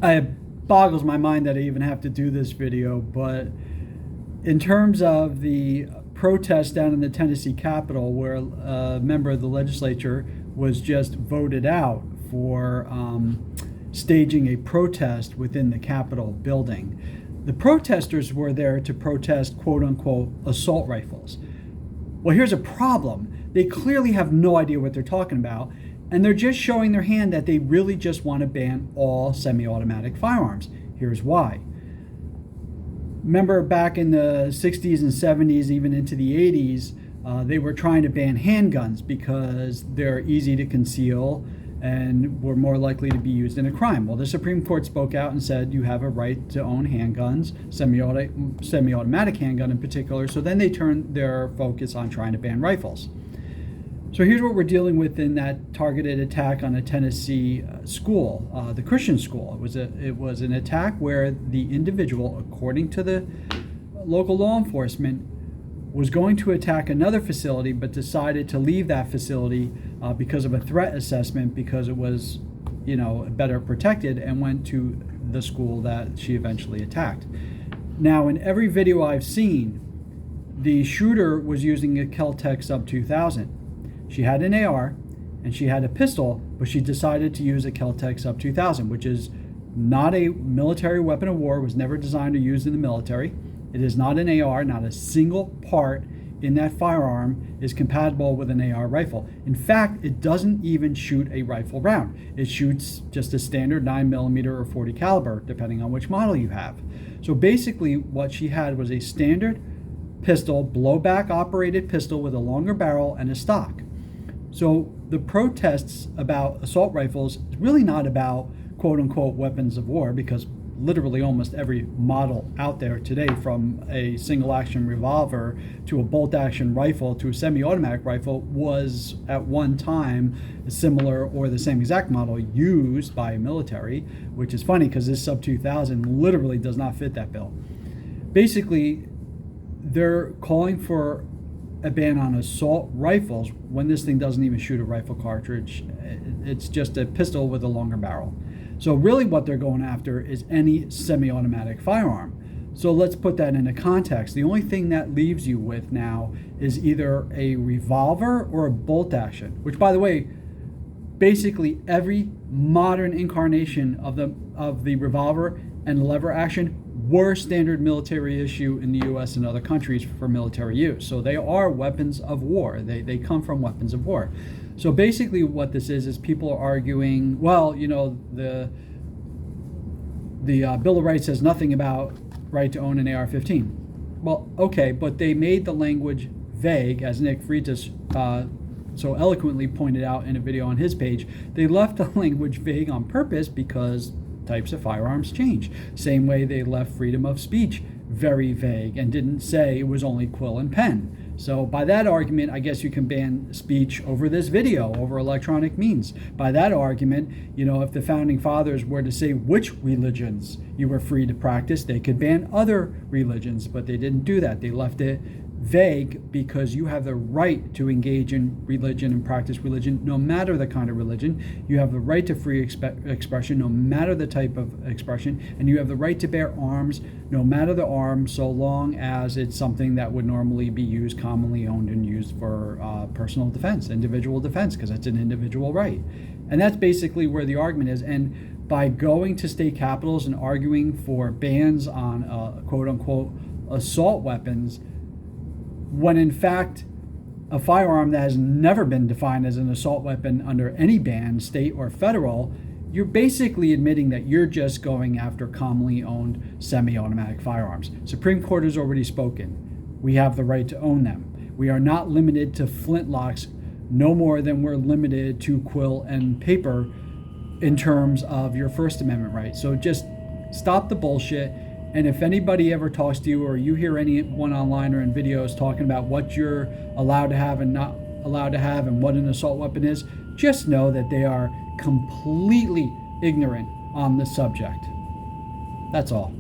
It boggles my mind that I even have to do this video, but in terms of the protest down in the Tennessee Capitol, where a member of the legislature was just voted out for staging a protest within the Capitol building. The protesters were there to protest, quote unquote, assault rifles. Well, here's a problem. They clearly have no idea what they're talking about, and they're just showing their hand that they really just want to ban all semi-automatic firearms. Here's why. Remember back in the 60s and 70s, even into the 80s, they were trying to ban handguns because they're easy to conceal and were more likely to be used in a crime. Well, the Supreme Court spoke out and said you have a right to own handguns, semi-automatic handgun in particular, so then they turned their focus on trying to ban rifles. So here's what we're dealing with in that targeted attack on a Tennessee school, the Christian school. It was an attack where the individual, according to the local law enforcement, was going to attack another facility, but decided to leave that facility because of a threat assessment, because it was, better protected, and went to the school that she eventually attacked. Now, in every video I've seen, the shooter was using a Kel-Tec Sub 2000. She had an AR and she had a pistol, but she decided to use a Kel-Tec Sub 2000, which is not a military weapon of war, was never designed or used in the military. It is not an AR. Not a single part in that firearm is compatible with an AR rifle. In fact, it doesn't even shoot a rifle round. It shoots just a standard 9mm or 40 caliber, depending on which model you have. So basically what she had was a standard pistol, blowback operated pistol with a longer barrel and a stock. So the protests about assault rifles is really not about quote unquote weapons of war, because literally almost every model out there today, from a single action revolver to a bolt action rifle to a semi-automatic rifle, was at one time a similar or the same exact model used by a military, which is funny because this Sub 2000 literally does not fit that bill. Basically, they're calling for a ban on assault rifles when this thing doesn't even shoot a rifle cartridge. It's just a pistol with a longer barrel. So really what they're going after is any semi-automatic firearm. So let's put that into context. The only thing that leaves you with now is either a revolver or a bolt action, which, by the way, basically every modern incarnation of the revolver and lever action were standard military issue in the US and other countries for military use. So they are weapons of war. They come from weapons of war. So basically what this is people are arguing, well, the Bill of Rights says nothing about right to own an AR-15. Well, okay, but they made the language vague, as Nick Freitas so eloquently pointed out in a video on his page. They left the language vague on purpose because types of firearms change. Same way they left freedom of speech very vague and didn't say it was only quill and pen. So by that argument, I guess you can ban speech over this video, over electronic means. By that argument, if the founding fathers were to say which religions you were free to practice, they could ban other religions, but they didn't do that. They left it vague because you have the right to engage in religion and practice religion, no matter the kind of religion. You have the right to free expression, no matter the type of expression, and you have the right to bear arms, no matter the arm, so long as it's something that would normally be used, commonly owned and used for personal defense, individual defense, because that's an individual right. And that's basically where the argument is. And by going to state capitals and arguing for bans on quote-unquote assault weapons, when in fact a firearm that has never been defined as an assault weapon under any ban, state or federal, you're basically admitting that you're just going after commonly owned semi-automatic firearms. Supreme Court has already spoken. We have the right to own them. We are not limited to flintlocks no more than we're limited to quill and paper in terms of your First Amendment right. So just stop the bullshit. And if anybody ever talks to you, or you hear anyone online or in videos talking about what you're allowed to have and not allowed to have and what an assault weapon is, just know that they are completely ignorant on the subject. That's all.